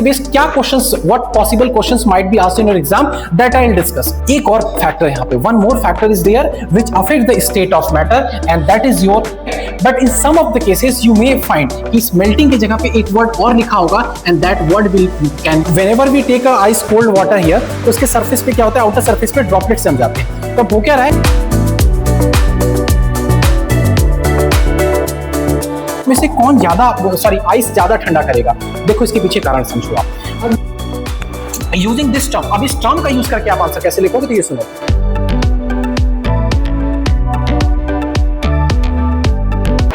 Based क्या questions, what possible questions might be asked in your exam, that I will discuss. एक और factor यहाँ पे, one more factor is there which affect the state of matter and that is your, but in some of the cases you may find कि इस melting की जगह पे एक वर्ड और लिखा होगा and that word will can, whenever we take a ice cold water here, तो उसके सरफेस पे क्या होता है, आउटर सरफेस पे ड्रॉपलेट्स जम जाते हैं। तो वो क्या रहा है में से कौन ज्यादा, सॉरी आइस ज्यादा ठंडा करेगा। देखो इसके पीछे कारण समझो आप। यूजिंग दिस टर्म, अब इस टर्म का यूज करके आप आंसर कैसे लिखोगे, तो ये सुनो।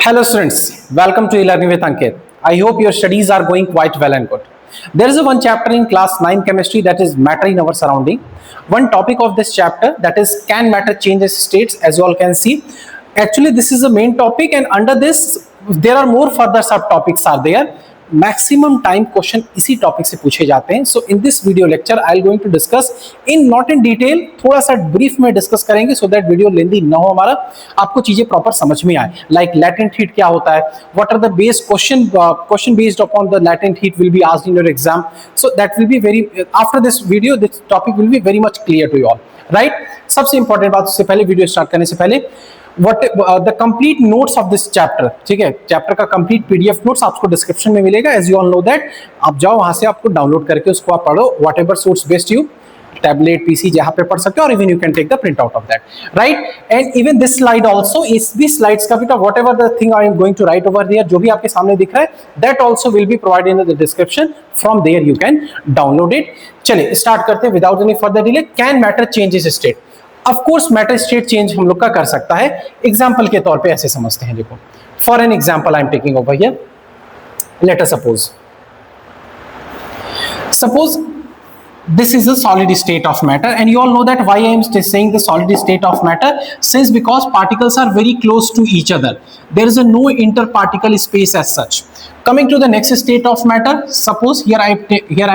Hello students, welcome to e-learning with Ankit. I hope your studies are going quite well and good. There is a one chapter in class 9 chemistry that is matter in our surrounding. One topic of this chapter that is can matter changes states, as you all can see. Actually this is the main topic and under this there are more further subtopics are there. Maximum time question इसी topic से पूछे जाते हैं। So in this video lecture I am going to discuss in not in detail, थोड़ा सा brief में discuss करेंगे so that video लेंदी ना हो हमारा, आपको चीजें प्रॉपर समझ में आए। लाइक लैटेंट हीट क्या होता है, what are the base question based upon the latent heat will be asked in your exam, so that will be very, after this video this topic will be very much clear to you all, right. सबसे important बात, उससे पहले video start करने से पहले what the complete notes of this chapter, ठीक है, chapter का कंप्लीट पीडीएफ नोट्स आपको डिस्क्रिप्शन में मिलेगा। As you all know that, आप जाओ वहां से आपको डाउनलोड करके उसको आप पढ़ो, whatever suits best you, tablet PC जहां पे पढ़ सकते हो, और even you can take the print out of that, right. And even this slide also, इस भी स्लाइड्स का भी, whatever the thing I am going to write over there, जो भी आपके सामने दिख रहा है, that also will be provided in the description, from there you can download it. चलिए स्टार्ट करते हैं without any further delay. Can matter changes state, of course matter state change हम लोग का कर सकता है। एग्जांपल के तौर पे ऐसे समझते हैं, देखो for an example I am taking over here, late us suppose this is a solid state of matter and you all know that why I am saying the solid state of matter, since because particles are very close to each other, there is a no interparticle space as such. Coming to the next state of matter, suppose here I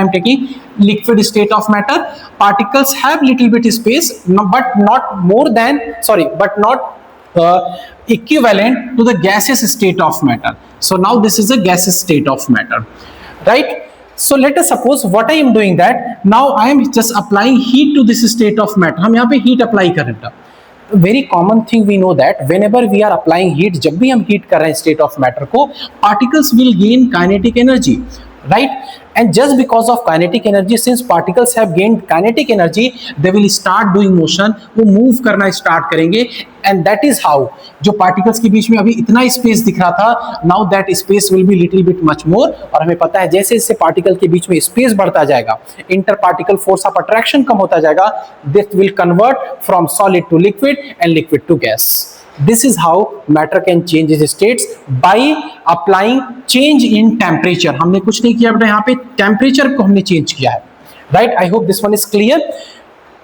am taking liquid state of matter, particles have little bit space but not more than, but not equivalent to the gaseous state of matter. So now this is a gaseous state of matter, right? So let us suppose what I am doing that now I am just applying heat to this state of matter. हम यहाँ पे heat apply कर रहे हैं। Very common thing we know that whenever we are applying heat, जब भी हम heat कर रहे हैं state of matter को, particles will gain kinetic energy, right? And just because of kinetic energy, since particles have gained kinetic energy, they will start doing motion, वो move करना start करेंगे, and that is how जो particles के बीच में अभी इतना space दिख रहा था, now that space will be little bit much more, और हमें पता है जैसे जैसे particle के बीच में space बढ़ता जाएगा, interparticle force of attraction कम होता जाएगा, this will convert from solid to liquid and liquid to gas. This is how matter can change its states by applying change in temperature. हमने कुछ नहीं किया बेटा, यहाँ पे टेम्परेचर को हमने चेंज किया है, right. I hope this one is clear.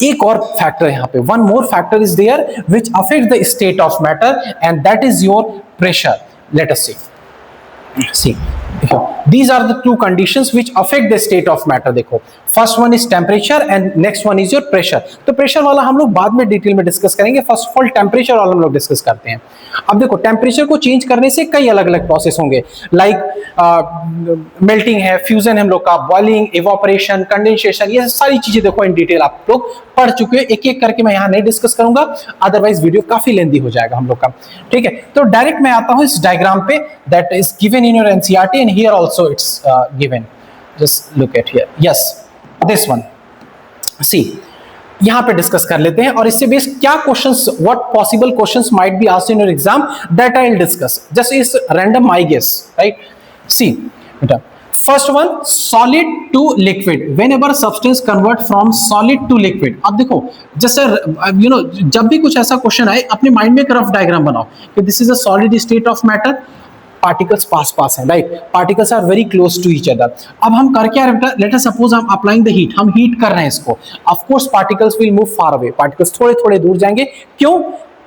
एक और फैक्टर यहाँ पे, one more factor is there which affect the state of matter and that is your pressure. Let us see these are the two conditions which affect the state of matter। देखो first one is temperature and next one is your pressure. तो pressure वाला हम लोग बाद में detail में discuss करेंगे, first of all temperature वाला हम लोग डिस्कस करते हैं। अब देखो टेम्परेचर को चेंज करने से कई अलग अलग प्रोसेस होंगे, लाइक मेल्टिंग है, फ्यूजन है हम लोग का, बॉइलिंग, इवापोरेशन, कंडेंसेशन, ये सारी चीजें देखो इन डिटेल आप लोग पढ़ चुके हो। एक एक करके मैं यहाँ नहीं डिस्कस करूंगा, अदरवाइज वीडियो काफी लेंदी हो जाएगा हम लोग का, ठीक है। तो डायरेक्ट मैं आता हूँ इस डायग्राम पे, that is given in your NCERT and here also it's given, just look at here, yes this one, see यहां पे डिस्कस कर लेते हैं और इससे बेस्ड क्या questions, what possible questions might be asked in your exam, that I will discuss, just is random my guess, right. See बेटा first one, solid to liquid, whenever substance convert from solid to liquid. अब देखो जैसे you know, जब भी कुछ ऐसा question आए अपने माइंड में एक रफ डायग्राम बनाओ कि this is a solid state of matter, particles पास हैं, right, particles are very close to each other. अब हम कर क्या रहे हैं, लेट अस सपोज हम अप्लाइंग द हीट, हम हीट कर रहे हैं इसको, of course particles will move far away, particles थोड़े थोड़े दूर जाएंगे, क्यों,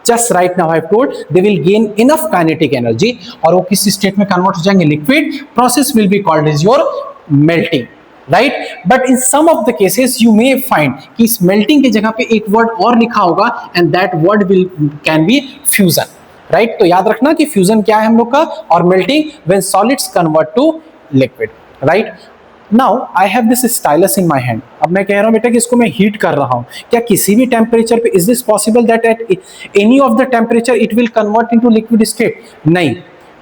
just right now I have told they will gain enough kinetic energy और वो किस स्टेट में कन्वर्ट हो जाएंगे, liquid, process will be called is your melting, right. But in some of the cases you may find कि इस melting की जगह पे एक वर्ड और लिखा होगा and that word will can be fusion, right. तो याद रखना कि फ्यूजन क्या है हम लोग का, और melting when solids convert to liquid, right. Now I have this stylus in my hand, अब मैं कह रहा हूं बेटा कि इसको मैं हीट कर रहा हूं, क्या किसी भी टेम्परेचर पे is this possible that at any of the temperature it will convert into liquid state? नहीं,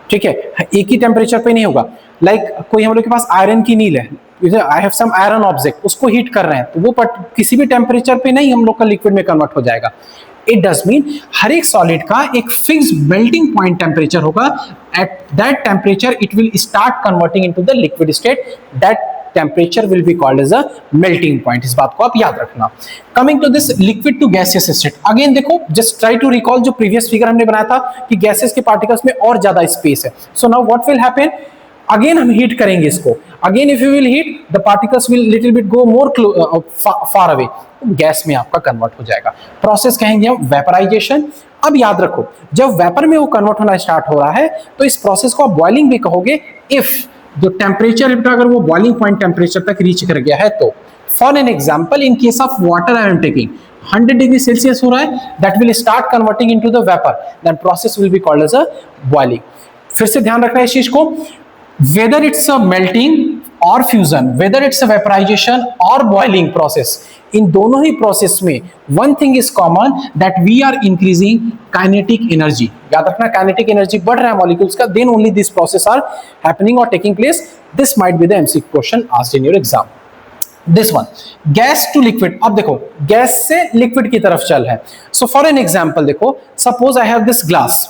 ठीक है, एक ही टेम्परेचर पे नहीं होगा। कोई हम लोग के पास आयरन की नील है, I have some iron object, उसको हीट कर रहे हैं तो वो किसी भी टेम्परेचर पे नहीं हम लोग का लिक्विड में कन्वर्ट हो जाएगा। इट डज मीन हर एक सॉलिड का एक फिक्स मेल्टिंग पॉइंट टेम्परेचर होगा, at that temperature it will start converting into the liquid state, that temperature will be called as a melting point. इस बात को आप याद रखना। Coming to this liquid to gaseous state, again देखो just try to recall जो previous figure हमने बनाया था कि गैसेस के पार्टिकल्स में और ज्यादा स्पेस है। So now what will happen, again हम हीट करेंगे इसको, again if you will heat the particles will little bit go more far away, gas में आपका कन्वर्ट हो जाएगा। प्रोसेस कहेंगे हम वेपराइजेशन। अब याद रखो जब वेपर में वो कन्वर्ट होना स्टार्ट हो रहा है तो इस प्रोसेस को आप बॉइलिंग भी कहोगे इफ जो टेम्परेचर अगर वो बॉइलिंग पॉइंट टेम्परेचर तक रीच कर गया है तो। For an example in case of water I am taking 100 degree Celsius हो रहा है, that will start converting into the vapour, that process will be called as a boiling. फिर से ध्यान रखना है इस चीज को, वेदर इट्स अ मेल्टिंग और fusion, whether it's a vaporisation और बॉइलिंग प्रोसेस, इन दोनों ही प्रोसेस में one thing is common that we are increasing kinetic energy. याद रखना काइनेटिक एनर्जी बढ़ रहा है मॉलिक्यूल्स का, then only this process are happening और taking place. This might be the MCQ question asked in your exam. This one, gas to liquid, अब देखो gas से लिक्विड की तरफ चल है। सो फॉर एन एग्जांपल देखो, suppose I have this glass,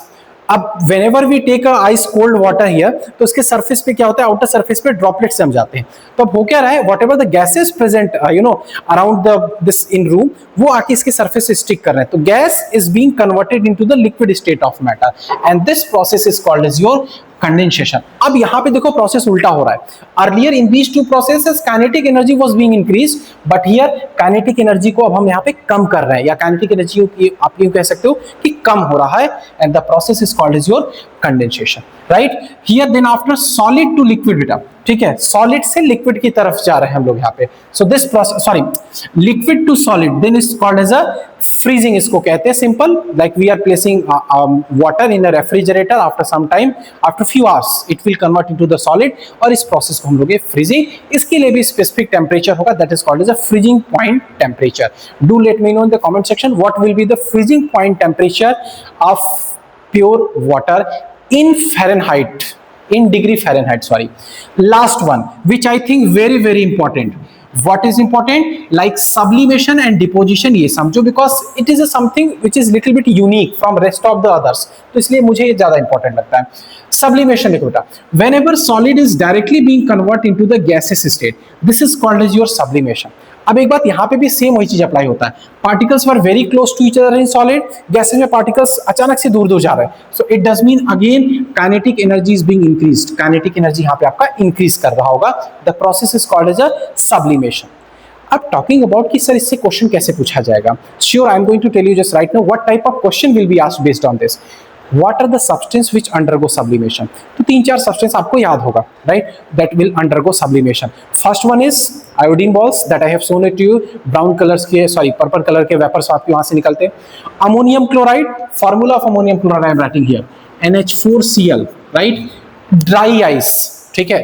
अब whenever we take a ice cold water here तो इसके सरफेस पे क्या होता है, आउटर सरफेस पे ड्रॉपलेट्स जम जाते हैं। तो अब हो क्या रहा है, what ever the gases present around this in room, वो आके इसके सरफेस से स्टिक कर रहे हैं, तो gas is being converted into the liquid state of matter and this process is called as your condensation. अब यहां पे देखो प्रोसेस उल्टा हो रहा है, earlier in these two processes kinetic energy was being increased, but here kinetic energy को अब हम यहां पे कम कर रहे हैं, या काइनेटिक एनर्जी आप यूं कह सकते हो कि कम हो रहा है, and the process is called as your condensation, right. Here then after solid to liquid बेटा, ठीक है, सॉलिड से लिक्विड की तरफ जा रहे हैं हम लोग यहाँ पे। So this process, sorry, liquid to solid then is called as a freezing, इसको कहते हैं simple, like we are placing water in a refrigerator, after some time, after few hours it will convert into the solid, और इस process को हम लोग freezing, इसके लिए भी स्पेसिफिक टेम्परेचर होगा, that is called as a freezing point temperature. Do let me know in the comment section what will be the freezing point temperature of pure water in Fahrenheit, in degree Fahrenheit, sorry. Last one, which I think very very important. What is important? Like sublimation and deposition, ये समझो, because it is a something which is little bit unique from rest of the others, तो इसलिए मुझे ये ज्यादा important लगता है। Sublimation देखो बेटा, whenever solid is directly being converted into the gaseous state, this is called as your sublimation। अब एक बात यहाँ पे भी सेम वही चीज अप्लाई होता है, particles were very close to each other in solid, gases में पार्टिकल्स अचानक से दूर दूर जा रहे हैं, so it does mean again kinetic energy is being increased, kinetic energy यहाँ पे आपका इंक्रीज कर रहा होगा, the process is called as a sublimation. अब टॉकिंग अबाउट कि सर इससे क्वेश्चन कैसे पूछा जाएगा, sure I am going to tell you just right now what type of question will be asked based on this. What are the substance which undergo sublimation? तो 3-4 substance आपको याद होगा, right? That will undergo sublimation. First one is iodine balls that I have shown it to you. Brown colors के, sorry, purple color के vapors आपके वहाँ से निकलते हैं. Ammonium chloride, formula of ammonium chloride I am writing here. NH4Cl, right? Dry ice, ठीक है,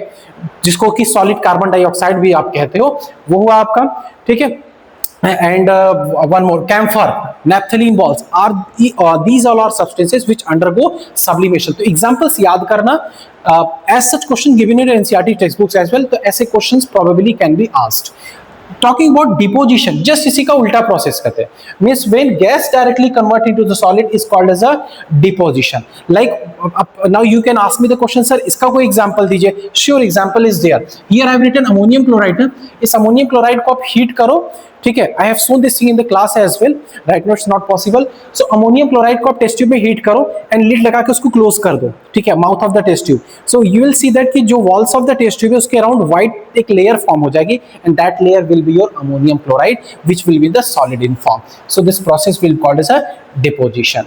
जिसको कि solid carbon dioxide भी आप कहते हो, वो हुआ आपका, ठीक है. And one more, camphor, naphthalene balls are these all are substances which undergo sublimation. तो examples याद करना, as such question given in NCERT textbooks as well, तो ऐसे questions probably can be asked. Talking about deposition, just इसी का उल्टा process करते हैं, means when gas directly convert into the solid is called as a deposition. Like now you can ask me the question, sir इसका कोई example दीजिए. Sure, example is there. Here I have written ammonium chloride. इस ammonium chloride को आप heat करो, ठीक है, I have shown this thing in the class as well. Right now it's not possible. So ammonium chloride को आप test tube में heat करो एंड लिड लगा के उसको क्लोज कर दो, ठीक है, mouth of the test tube. So you will see that कि जो walls of the test tube है उसके अराउंड व्हाइट एक लेयर फॉर्म हो जाएगी, and that layer will be your ammonium chloride which will be the solid in form. So this process will called as a deposition.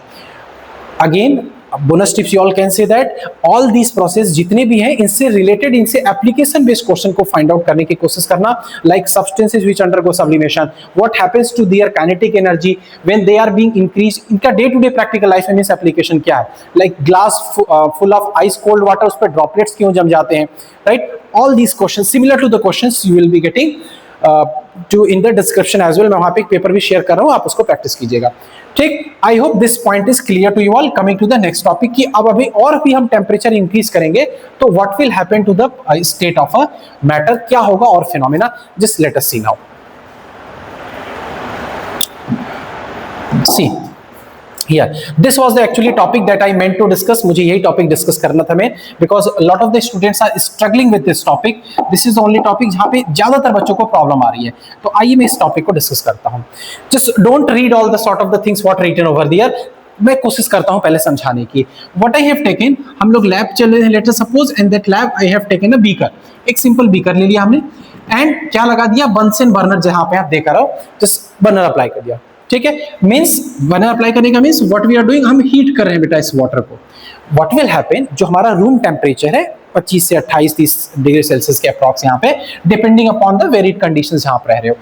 Again bonus tips, you all can say that all these process जितने भी हैं इनसे related, इनसे application based question को find out करने की कोशिश करना, like substances which undergo sublimation, what happens to their kinetic energy when they are being increase, इनका day to day practical life में इस एप्लीकेशन क्या है, like glass full of ice cold water, उस पर ड्रॉपलेट्स क्यों जम जाते हैं, right, all these question similar to the questions you will be getting to in the description as well. मैं वहां पे एक पेपर भी शेयर कर रहा हूं, आप उसको प्रैक्टिस कीजिएगा, ठीक। I hope this point is clear to you all. Coming to the next topic कि अब अभी और भी हम टेम्परेचर इंक्रीज करेंगे तो what will happen to the state of a matter, क्या होगा और phenomena, just let us see now. See here this was the actually topic that I meant to discuss, मुझे यही टॉपिक डिस्कस करना था मैं, because a lot of the students are struggling with this topic, this is the only topic जहाँ पे ज्यादातर बच्चों को प्रॉब्लम आ रही है, तो आइए मैं इस टॉपिक को डिस्कस करता हूँ। just don't read all the sort of the things what written over there, मैं कोशिश करता हूं पहले समझाने की। What I have taken, हम लोग लैब चल रहे हैं, let us suppose in that lab I have taken a beaker, एक सिंपल बीकर ले लिया हमने एंड क्या लगा दिया, बंसन बर्नर, जहां पे आप देख रहे हो जस्ट बर्नर अप्लाई कर दिया, ठीक है। मींस बर्नर अप्लाई करने का means what we are doing, हम हीट कर रहे हैं बेटा इस वाटर को। व्हाट विल हैपन, जो हमारा रूम टेम्परेचर है 25 से 28-30 डिग्री सेल्सियस के अप्रॉक्स यहाँ पे, depending upon the varied conditions जहां पर रह रहे हो,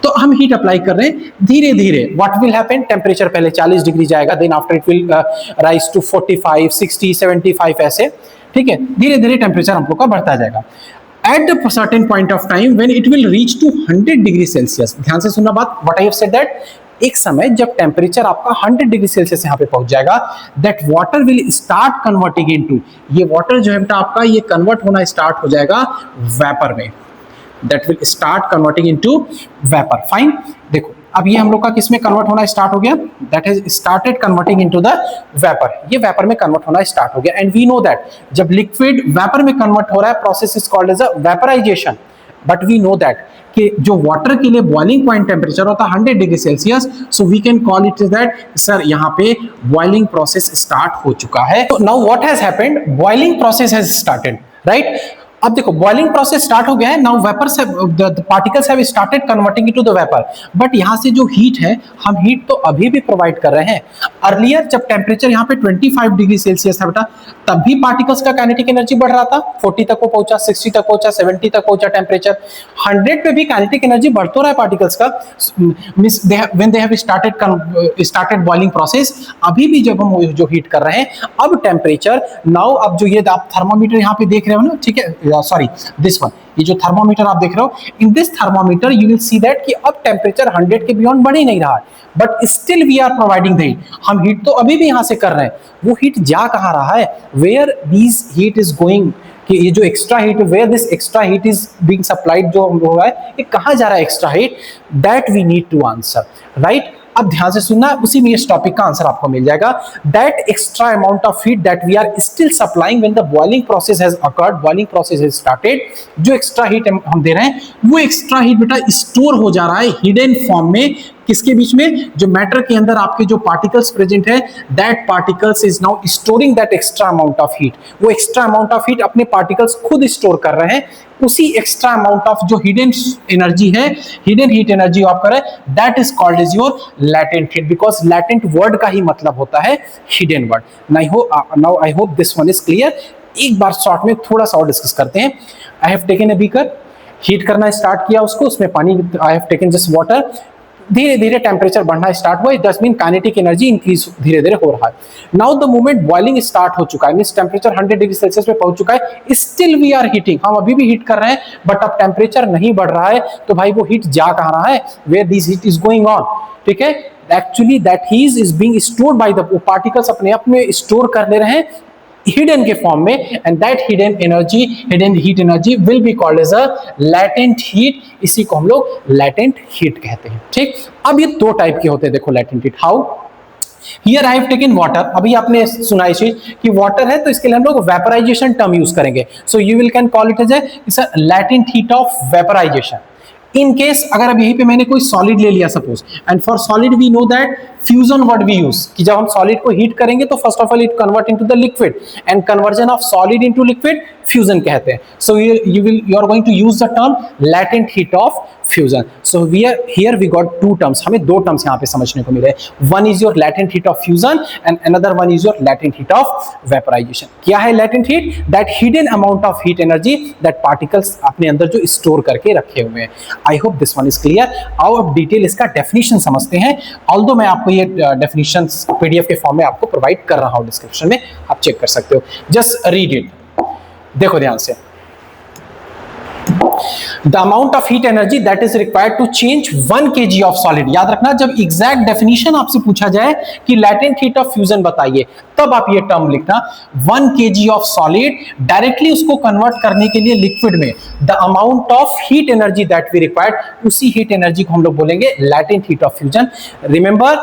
तो हम हीट अप्लाई कर रहे हैं धीरे धीरे। व्हाट विल हैपन, टेम्परेचर पहले 40 डिग्री जाएगा, then after it will rise to 45, 60, 75 ऐसे, ठीक है, धीरे धीरे टेम्परेचर हम लोग का बढ़ता जाएगा। At the certain point of time when it will reach to 100 degree Celsius, ध्यान से सुनना बात, what I have said that एक समय जब टेम्परेचर आपका 100 डिग्री सेल्सियस यहाँ पे पहुंच जाएगा, that water will start converting into, ये वाटर जो है बेटा आपका ये कन्वर्ट होना स्टार्ट हो जाएगा वेपर में, that will start converting into vapour. Fine, देखो अब ये हम लोग का किस में कन्वर्ट होना स्टार्ट हो गया, that has started converting into the vapour, ये वेपर में कन्वर्ट होना स्टार्ट हो गया। एंड वी नो दैट जब लिक्विड वेपर में कन्वर्ट हो रहा है, process is called as a vaporisation, but we know that कि जो वाटर के लिए बॉइलिंग पॉइंट टेम्परेचर होता है 100 degree Celsius, so we can call it that sir यहाँ पे बॉइलिंग प्रोसेस स्टार्ट हो चुका है। तो now what has happened, boiling process has started, right. अब देखो बॉइलिंग प्रोसेस स्टार्ट हो गया है, now vapours the particles have started converting into the vapour, but यहां से जो हीट है हम हीट तो अभी भी प्रोवाइड कर रहे हैं। अर्लियर जब टेम्परेचर यहाँ पे 25 डिग्री सेल्सियस था बेटा, तब भी पार्टिकल्स का काइनेटिक एनर्जी बढ़ रहा था, 40 तक वो पहुंचा, 60 तक पहुंचा, 70 तक पहुंचा टेम्परेचर, 100 पे भी काइनेटिक एनर्जी बढ़ तो रहा है पार्टिकल्स का, means when they have started boiling process, अभी भी जब हम जो हीट कर रहे हैं, अब टेम्परेचर नाउ, अब जो ये आप थर्मोमीटर यहाँ पे देख रहे हो ना, ठीक है, सॉरी दिस वन, ये जो थर्मोमीटर आप देख रहे हो, in this thermometer you will see that कि अब टेम्परेचर 100 के बियॉन्ड बढ़ ही नहीं रहा है, but still we are providing the heat, हम हीट तो अभी भी यहां से कर रहे हैं, वो हीट जा कहां रहा है, where this heat is going, कि ये जो extra heat, where this extra heat is being supplied, जो हो रहा है ये कहां जा रहा है extra heat, that we need to answer, right. अब ध्यान से सुनना, उसी में इस टॉपिक का आंसर आपको मिल जाएगा, that extra amount of heat that we are still supplying when the boiling process has occurred, boiling process has started, जो एक्स्ट्रा हीट हम दे रहे हैं, वो एक्स्ट्रा हीट बेटा स्टोर हो जा रहा है हिडन फॉर्म में, किसके बीच में, जो मैटर के अंदर आपके जो पार्टिकल्स प्रेजेंट है, that particles is now storing that extra amount of heat, वो एक्स्ट्रा अमाउंट ऑफ हीट अपने पार्टिकल्स खुद स्टोर कर रहे हैं, उसी एक्स्ट्रा अमाउंट ऑफ जो हिडन एनर्जी है, हिडन हीट एनर्जी आप कर रहे हैं, that is called is your latent heat, because latent word का ही मतलब होता है hidden word. Now I hope this one is clear. एक बार शॉर्ट में थोड़ा सा और डिस्कस करते हैं। I have taken a beaker, heat करना स्टार्ट किया उसको, उसमें पानी, I have taken just water, धीरे धीरे टेम्परेचर बढ़ना स्टार्ट हुआ, दस मीन काइनेटिक एनर्जी इंक्रीज धीरे धीरे हो रहा है। Now the moment boiling start हो चुका है, मींस टेम्परेचर 100 डिग्री सेल्सियस पे पहुंच चुका है, स्टिल वी आर हीटिंग, हम अभी भी हीट कर रहे हैं, बट अब टेम्परेचर नहीं बढ़ रहा है, तो भाई वो हीट जा कहां रहा है, where this heat is going on, ठीक है। Actually that heat is being stored by the particles, अपने आप में स्टोर कर ले रहे हैं हिडन के फॉर्म में, and that hidden energy, hidden heat energy will be called as a latent heat, इसी को हम लोग लैटेंट हीट कहते हैं, ठीक। अब ये दो टाइप के होते हैं, देखो latent heat, how, here I have taken water, अभी आपने सुना इस चीज कि वाटर है, तो इसके लिए हम लोग वेपराइजेशन टर्म यूज करेंगे, so you will can call it as a latent heat of vaporisation. In case अगर अब यहीं पे मैंने कोई सॉलिड ले लिया suppose, and for solid we know that fusion word we use, कि जब हम सॉलिड को हीट करेंगे तो first of all it convert into the liquid, and conversion of solid into liquid fusion कहते हैं. So you are going to use the term latent heat of fusion. So here we got two terms, हमें दो terms यहाँ पे समझने को मिले. One is your latent heat of fusion and another one is your latent heat of vaporisation. क्या है latent heat? That hidden amount of heat energy that particles अपने अंदर जो स्टोर करके रखे हुए हैं. I hope this one is clear. आओ अब डिटेल इसका डेफिनेशन समझते हैं. ऑल्दो मैं आपको ये डेफिनेशन पीडीएफ के फॉर्म में आपको प्रोवाइड कर रहा हूं डिस्क्रिप्शन में, आप चेक कर सकते हो. Just read it. देखो ध्यान से. The amount of heat energy that is required to change 1 kg of solid. याद रखना, जब एग्जैक्ट डेफिनेशन आपसे पूछा जाए कि लैटेंट हीट ऑफ फ्यूजन बताइए, तब आप ये टर्म लिखना 1 kg ऑफ सॉलिड, डायरेक्टली उसको कन्वर्ट करने के लिए लिक्विड में the amount of heat energy that we required, उसी हीट एनर्जी को हम लोग बोलेंगे latent heat of fusion. Remember,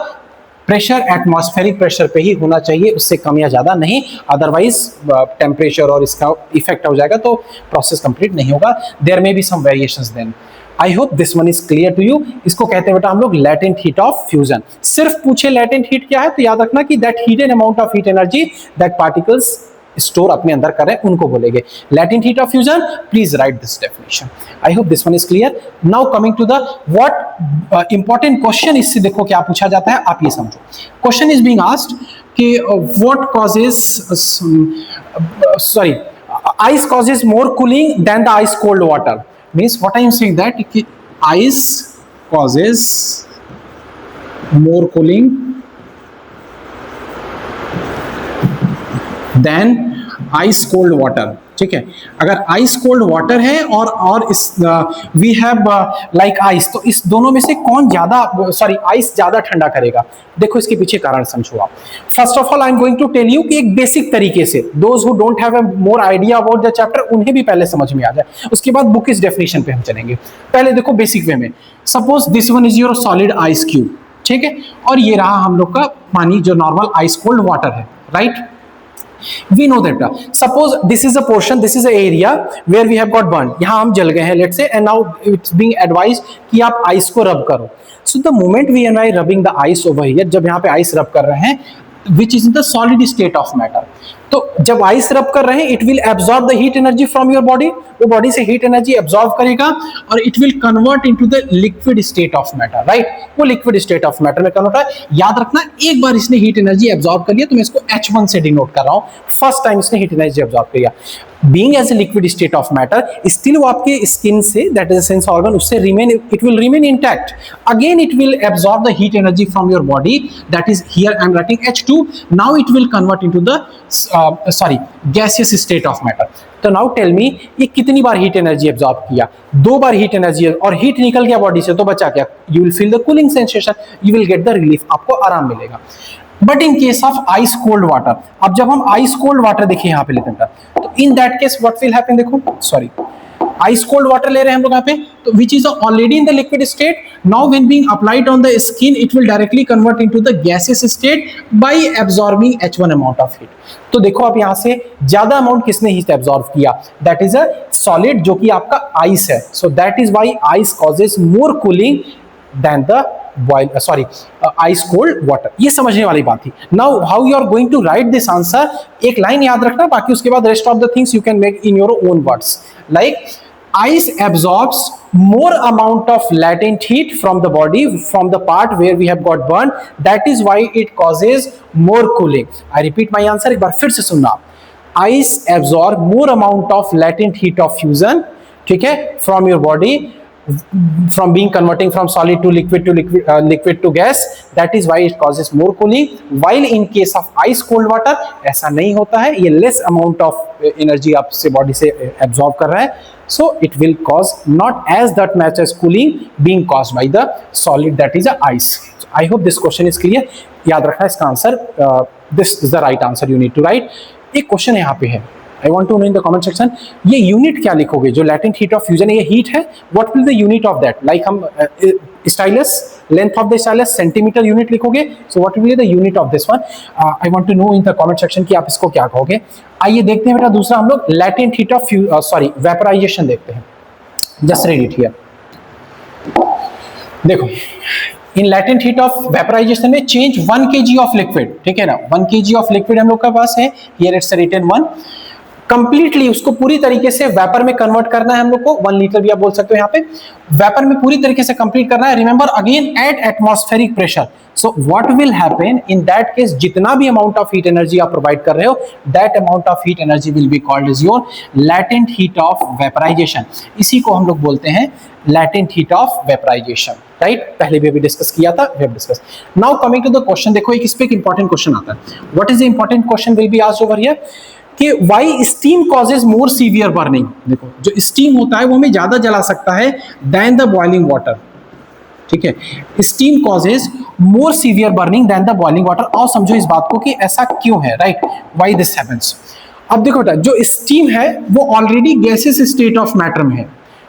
pressure atmospheric pressure पे ही होना चाहिए, उससे कम या ज्यादा नहीं, अदरवाइज टेम्परेचर और इसका इफेक्ट हो जाएगा तो प्रोसेस कंप्लीट नहीं होगा. There may be some variations then. I hope this one is clear to you. इसको कहते हैं बेटा हम लोग लैटेंट हीट ऑफ फ्यूजन. सिर्फ पूछे लैटेंट हीट क्या है तो याद रखना कि that hidden amount of heat energy that particles store अपने अंदर कर रहे हैं उनको बोलेंगे latent heat of fusion. Please write this definition. I hope this one is clear. Now coming to the what important question, इससे देखो क्या पूछा जाता है, आप ये समझो. क्वेश्चन इज बीइंग आस्क्ड कि what causes, sorry, ice causes more cooling than the ice cold water. Means what I am saying that ice causes more cooling than ice cold water. ठीक है, अगर आइस कोल्ड वाटर है और इस we have like ice, तो इस दोनों में से कौन ज्यादा, सॉरी आइस ज्यादा ठंडा करेगा. देखो इसके पीछे कारण समझो आप. First of all I am going to tell you कि एक बेसिक तरीके से, those who don't have a more idea about the chapter उन्हें भी पहले समझ में आ जाए, उसके बाद बुक इस डेफिनेशन पे हम चलेंगे. पहले देखो बेसिक वे में. Suppose this one is your solid ice cube, ठीक है, और ये रहा हम लोग का पानी जो नॉर्मल आइस कोल्ड वाटर है, right. We know that. Suppose this is a portion, this is a area where we have got burned. यहाँ हम जल गए हैं, let's say, and now it's being advised कि आप आइस को रब करो. So the moment we are rubbing the ice over here, जब यहाँ पे आइस रब कर रहे हैं, which is in the solid state of matter. तो जब आइस रब कर रहे हैं, it will absorb the heat energy from your body, वो बॉडी से हीट एनर्जी एब्जॉर्ब करेगा और it will convert into the liquid state of matter, right. वो लिक्विड स्टेट ऑफ मैटर में कन्वर्ट है. याद रखना, एक बार इसने हीट एनर्जी एब्जॉर्ब कर लिया तो मैं इसको H1 से डिनोट कर रहा हूं. फर्स्ट टाइम इसने हीट एनर्जी एब्जॉर्ब किया. Being as a liquid state of matter, still वो आपके स्किन से, दैट इज सेंस ऑर्गन, उससे remain, it will remain intact. Again it will absorb the heat energy from your body, that is here I am writing H2. Now it will convert into the sorry gaseous state of matter. तो now tell me, ये कितनी बार heat energy absorb किया? 2 बार heat energy, और heat निकल गया body से तो बचा क्या? You will feel the cooling sensation, you will get the relief, आपको आराम मिलेगा. But in case of ice cold water, अब जब हम आइस कोल्ड वाटर देखिए यहाँ पे लेते हैं, तो इन that case what will happen, देखो सॉरी आइस कोल्ड वाटर ले रहे हैं हम लोग यहाँ पे, तो which is already in the liquid state. Now when being applied on the skin, it will directly convert into the gaseous state by absorbing H1 amount of heat. तो देखो आप यहाँ से ज्यादा अमाउंट किसने हीट एब्जॉर्ब किया, that is a solid जो कि आपका आइस है. So that is why ice causes more cooling than the boil, sorry ice cold water. ये समझने वाली बात थी. Now how you are going to write this answer, एक लाइन याद रखना, बाकी उसके बाद rest of the things you can make in your own words. Like ice absorbs more amount of latent heat from the body, from the part where we have got burned. That is why it causes more cooling. I repeat my answer, एक बार फिर से सुनना. Ice absorb more amount of latent heat of fusion, ठीक है, from your body, from being converting from solid to liquid to gas. That is why it causes more cooling. While in case of ice cold water, ऐसा नहीं होता है, ये less amount of energy आपसे body से absorb कर रहा है. So it will cause not as that much as cooling being caused by the solid, that is a ice. So I hope this question is clear. याद रखना इसका answer, this is the right answer you need to write. एक question यहाँ पे है, I want to know in the comment section, ये unit क्या लिखोगे? जो latent heat of fusion है, ये हीट है, what will the unit of that? Like हम stylus, length of the stylus centimetre unit लिखोगे, so what will be the unit of this one? I want to know in the comment section कि आप इसको क्या कहोगे. आइए देखते हैं बेटा दूसरा हम लोग latent heat of वेपराइजेशन देखते हैं. Just read it here. देखो, इन लैटेंट हीट ऑफ वेपराइजेशन में चेंज 1 kg ऑफ लिक्विड, ठीक है ना, 1 kg ऑफ लिक्विड हम लोग के पास है, हियर इट्स रिटन 1, कंप्लीटली उसको पूरी तरीके से वेपर में कन्वर्ट करना है हम लोग को, 1 लीटर भी आप बोल सकते हो, यहाँ पे वेपर में पूरी तरीके से कंप्लीट करना है, remember again at atmospheric pressure. So what will happen in that case, जितना भी अमाउंट ऑफ हीट एनर्जी आप प्रोवाइड कर रहे हो, that amount of heat energy will be called is your latent heat of vaporization. इसी को हम लोग बोलते हैं latent heat of vaporization, right, पहले भी अभी डिस्कस किया था, we have discuss. Now coming to the question, देखो एक इस पे एक इंपॉर्टेंट क्वेश्चन आता है, what is the important question will be asked over here कि why steam causes more severe burning. देखो, जो स्टीम होता है वो हमें ज्यादा जला सकता है देन द बॉइलिंग वाटर, ठीक है, steam causes more severe burning than the boiling water. और समझो इस बात को कि ऐसा क्यों है, राइट, व्हाई दिस हैपेंस। अब देखो बेटा, जो स्टीम है वो already gases state of matter में है,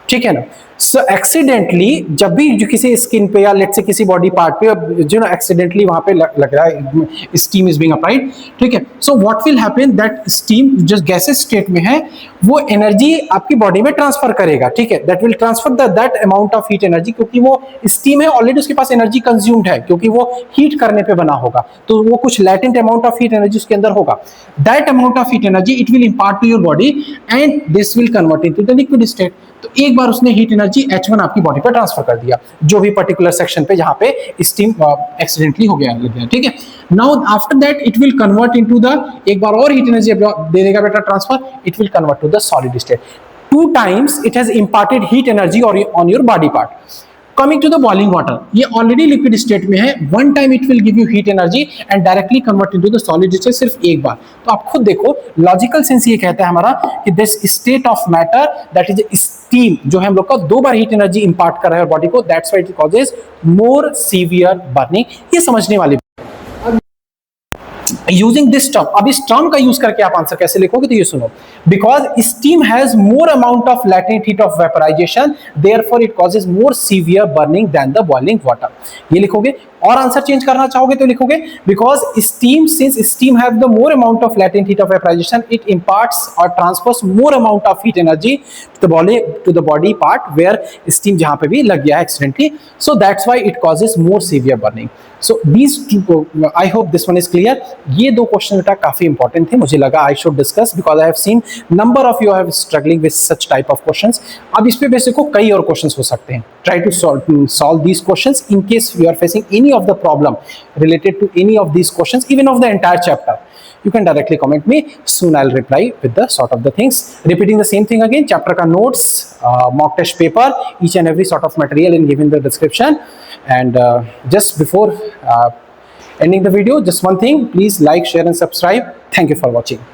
ठीक है ना, सो एक्सीडेंटली जब भी जो किसी स्किन पे या लेट से किसी बॉडी पार्ट पे जो ना एक्सीडेंटली वहां पे लग रहा है, स्टीम इज बीइंग अप्लाइड, ठीक है, सो what will happen that steam जो गैसेस स्टेट में है वो एनर्जी आपकी बॉडी में ट्रांसफर करेगा, ठीक है, that will transfer that amount of heat energy, क्योंकि वो स्टीम है ऑलरेडी उसके पास एनर्जी कंज्यूम्ड है, क्योंकि वो हीट करने पे बना होगा, तो वो कुछ latent amount of heat energy उसके अंदर होगा, that amount of heat energy it will impart to your body and this will convert into the liquid state. तो एक बार उसने हीट एनर्जी H1 आपकी बॉडी पर ट्रांसफर कर दिया, जो भी पर्टिकुलर सेक्शन पे जहां पे स्टीम एक्सीडेंटली हो गया, लग गया, ठीक है। Now after that it will convert into the, एक बार और हीट एनर्जी दे देगा बेटा transfer, it will convert to the solid state. 2 times it has imparted heat energy on your body part. Coming to the boiling water, ये already liquid state में है, 1 time it will give you heat energy and directly convert into the solid state, सिर्फ एक बार। तो आप खुद देखो, logical sense ये कहता है हमारा कि this state of matter that is steam, जो है हम लोग का 2 बार हीट एनर्जी इंपार्ट कर रहा है बॉडी को, that's why it causes more severe burning. ये समझने वाली यूजिंग दिस टर्म, अब इस टर्म का यूज करके आप आंसर कैसे लिखोगे, तो ये सुनो, because steam has more amount of latent heat of vaporisation therefore it causes more severe burning than the boiling water, ये लिखोगे। और आंसर चेंज करना चाहोगे तो लिखोगे because steam, since steam have the more amount of latent heat of vaporisation, it imparts और transfers more amount of heat energy to the body part where steam जहां पे भी लग गया है accidentally, so that's why it causes more severe burning. So these, I hope this one is clear. ये 2 question बेटा काफी इंपॉर्टेंट थे, मुझे लगा I should discuss because I have seen number of you have struggling with such type of questions. अब इस पे basic को कई और क्वेश्चंस हो सकते हैं, try to solve these questions in case you are facing any of the problem related to any of these questions, even of the entire chapter. You can directly comment me, soon I'll reply with the sort of the things, repeating the same thing again, chapter ka notes, mock test paper, each and every sort of material in given the description. And just before ending the video, just one thing, please like, share and subscribe. Thank you for watching.